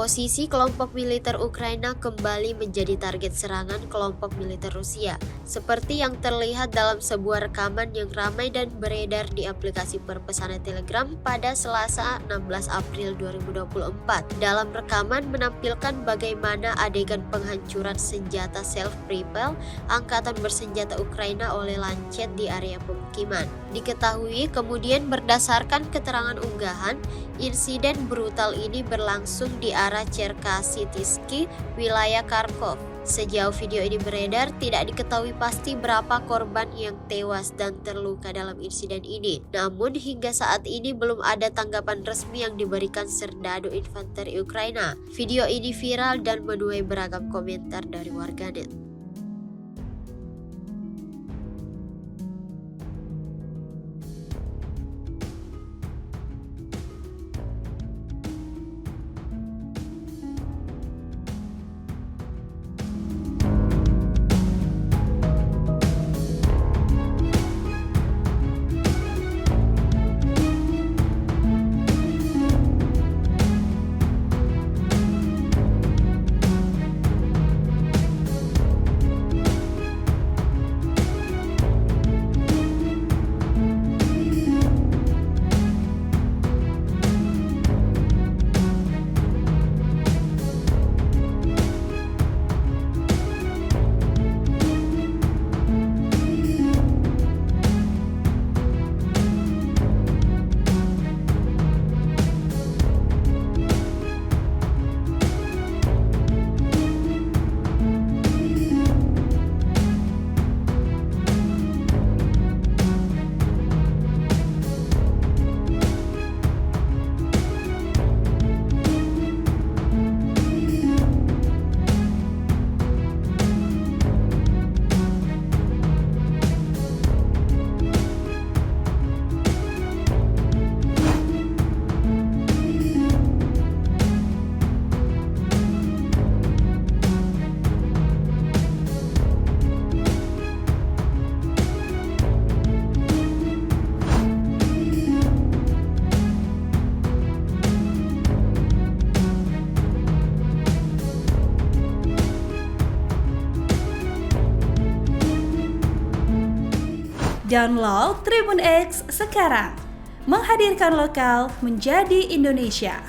Posisi kelompok militer Ukraina kembali menjadi target serangan kelompok militer Rusia, seperti yang terlihat dalam sebuah rekaman yang ramai dan beredar di aplikasi perpesanan Telegram pada Selasa 16 April 2024. Dalam rekaman menampilkan bagaimana adegan penghancuran senjata self-propel angkatan bersenjata Ukraina oleh Lancet di area pemukiman. Diketahui kemudian berdasarkan keterangan unggahan, insiden brutal ini berlangsung di arah Cherkasy, wilayah Kharkov. Sejauh video ini beredar, tidak diketahui pasti berapa korban yang tewas dan terluka dalam insiden ini. Namun hingga saat ini belum ada tanggapan resmi yang diberikan Serdadu Infanteri Ukraina. Video ini viral dan menuai beragam komentar dari warganet. Download Tribun X sekarang, menghadirkan lokal menjadi Indonesia.